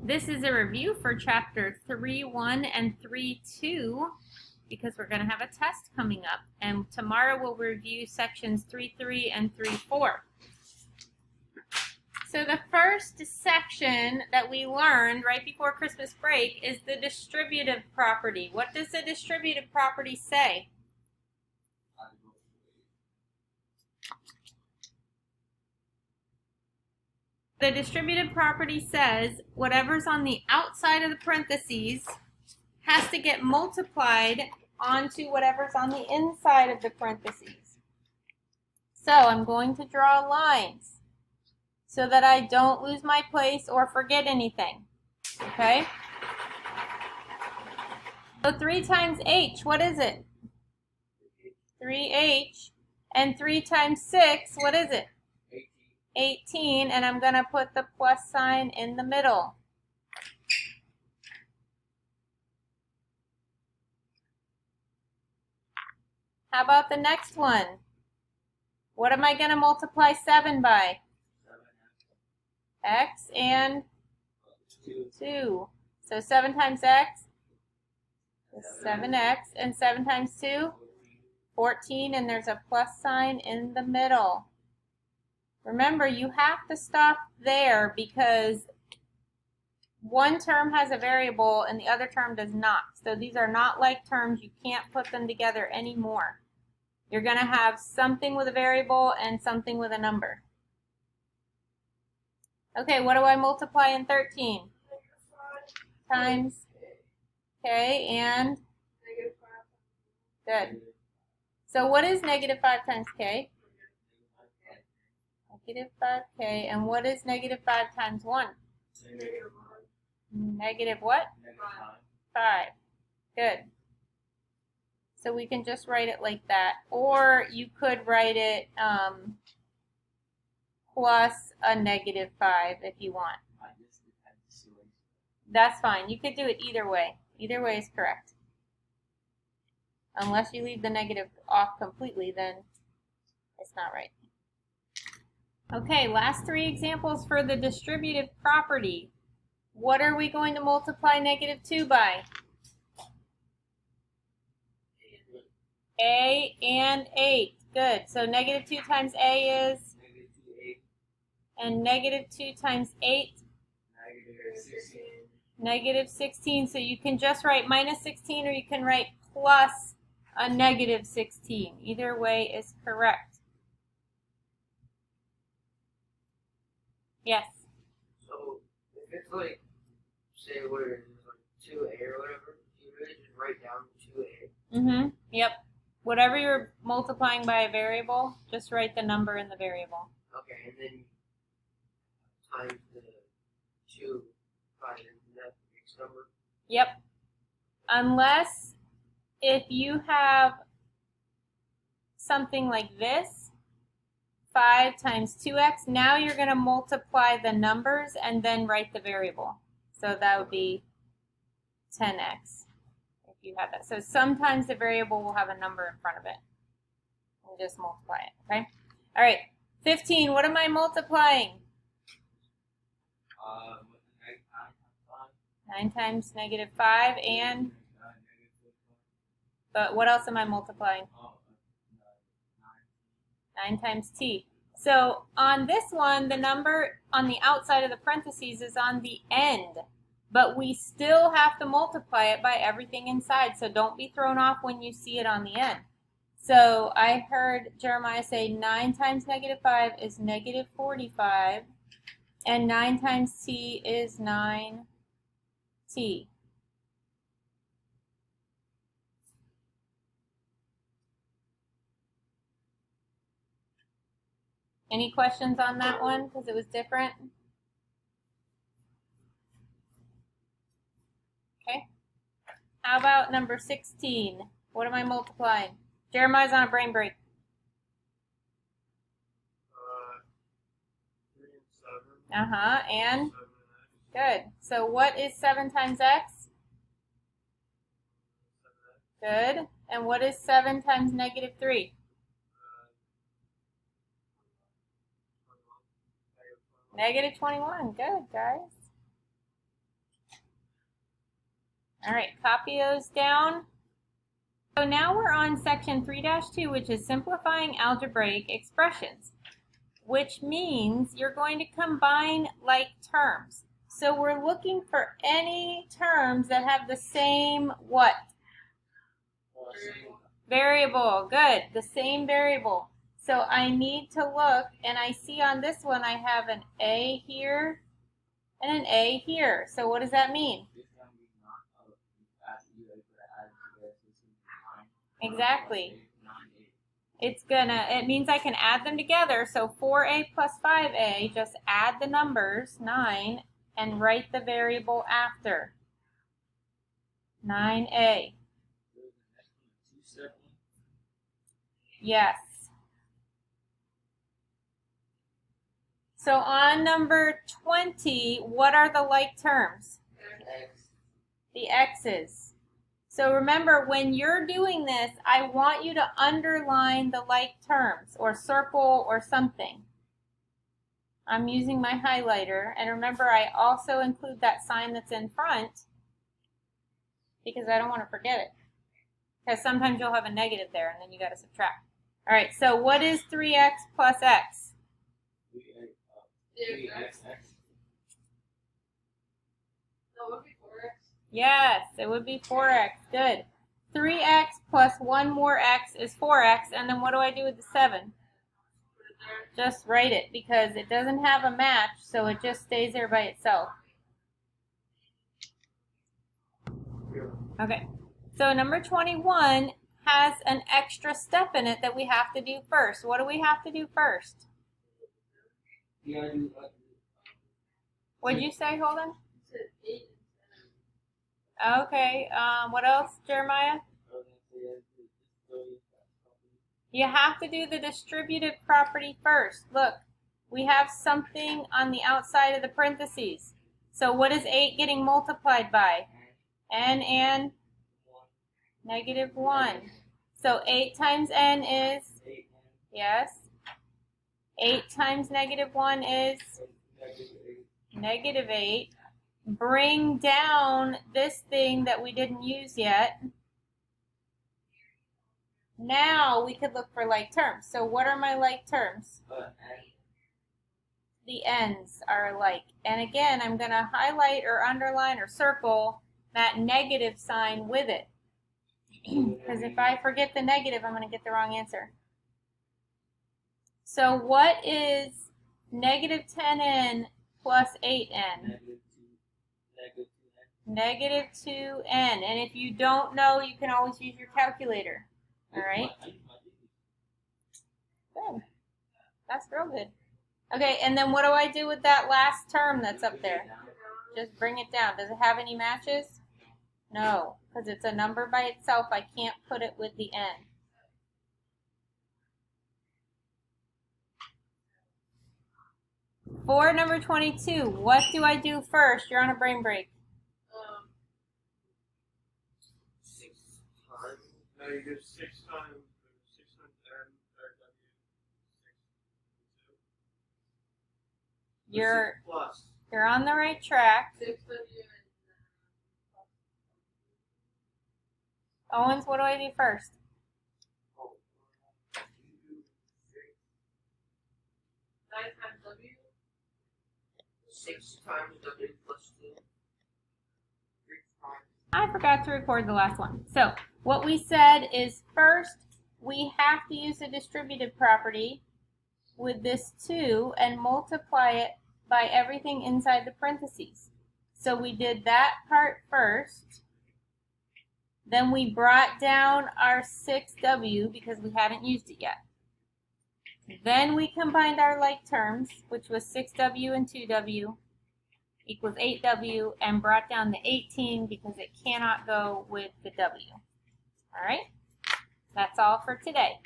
This is a review for chapter 3.1 and 3.2 because we're going to have a test coming up. And tomorrow we'll review sections 3.3 and 3.4. So the first section that we learned right before Christmas break is the distributive property. What does the distributive property say? The distributive property says whatever's on the outside of the parentheses has to get multiplied onto whatever's on the inside of the parentheses. So I'm going to draw lines so that I don't lose my place or forget anything. Okay? So 3 times h, what is it? 3h. And 3 times 6, what is it? 18, and I'm going to put the plus sign in the middle. How about the next one? What am I going to multiply 7 by? X and 2. So 7 times x is 7x, and 7 times 2? 14, and there's a plus sign in the middle. Remember, you have to stop there because one term has a variable and the other term does not. So these are not like terms. You can't put them together anymore. You're going to have something with a variable and something with a number. Okay, what do I multiply in 13? Times k and? Good. So what is negative 5 times k? Negative 5k. And what is negative 5 times 1? Negative what? 5. Good. So we can just write it like that. Or you could write it plus a negative 5 if you want. That's fine. You could do it either way. Either way is correct. Unless you leave the negative off completely, then it's not right. Okay, last 3 examples for the distributive property. What are we going to multiply negative 2 by? A and 8. Good. So negative 2 times A is? And negative 2 times 8? Negative 16. So you can just write minus 16 or you can write plus a negative 16. Either way is correct. Yes. So if it's like, say what it is, like 2a or whatever, you really just write down 2a. Yep. Whatever you're multiplying by a variable, just write the number in the variable. Okay, and then times the 2 by the next number. Yep. Unless if you have something like this, 5 times 2x, now you're going to multiply the numbers and then write the variable. So that would be 10x if you have that. So sometimes the variable will have a number in front of it. And just multiply it, okay? All right, 15, what am I multiplying? 9 times negative 5 and? But what else am I multiplying? 9 times t. So on this one, the number on the outside of the parentheses is on the end, but we still have to multiply it by everything inside, so don't be thrown off when you see it on the end. So I heard Jeremiah say 9 times negative 5 is negative 45, and 9 times t is 9t. Any questions on that one because it was different? Okay. How about number 16? What am I multiplying? Jeremiah's on a brain break. 3 and 7. And? 7x. Good. So what is 7 times x? 7x. Good. And what is 7 times negative 3? Negative 21. Good, guys. All right, copy those down. So now we're on section 3-2, which is simplifying algebraic expressions, which means you're going to combine like terms. So we're looking for any terms that have the same what? Variable. Good. The same variable. So I need to look, and I see on this one I have an A here and an A here. So what does that mean? Exactly. It means I can add them together. So 4A plus 5A, just add the numbers, 9, and write the variable after. 9A. Yes. So on number 20, what are the like terms? The x's. So remember, when you're doing this, I want you to underline the like terms or circle or something. I'm using my highlighter, and remember, I also include that sign that's in front because I don't want to forget it. Because sometimes you'll have a negative there, and then you got to subtract. All right, so what is 3x plus x? 3x. No, it would be 4x. Yes, it would be 4x. Good. 3x plus one more x is 4x, and then what do I do with the 7? Just write it because it doesn't have a match, so it just stays there by itself. Okay, so number 21 has an extra step in it that we have to do first. What do we have to do first? What'd you say, Holden? Okay, what else, Jeremiah? You have to do the distributive property first. Look, we have something on the outside of the parentheses. So what is 8 getting multiplied by? N and negative 1. So 8 times n is? Yes. 8 times negative 1 is? Negative 8. Bring down this thing that we didn't use yet. Now we could look for like terms. So what are my like terms? The n's are alike. And again, I'm going to highlight or underline or circle that negative sign with it. Because if I forget the negative, I'm going to get the wrong answer. So what is negative 10n plus 8n? Negative 2n. And if you don't know, you can always use your calculator. All right? Good. That's real good. Okay, and then what do I do with that last term that's up there? Just bring it down. Does it have any matches? No, because it's a number by itself. I can't put it with the n. For number 22, what do I do first? You're on a brain break. 6 times. No, you do 6 times n or w. You're on the right track. 6w. Owens, what do I do first? 9 times w. 6 times w plus 2. 3 times. I forgot to record the last one. So what we said is first we have to use the distributive property with this 2 and multiply it by everything inside the parentheses. So we did that part first. Then we brought down our 6w because we hadn't used it yet. Then we combined our like terms, which was 6w and 2w equals 8w, and brought down the 18 because it cannot go with the w. All right? That's all for today.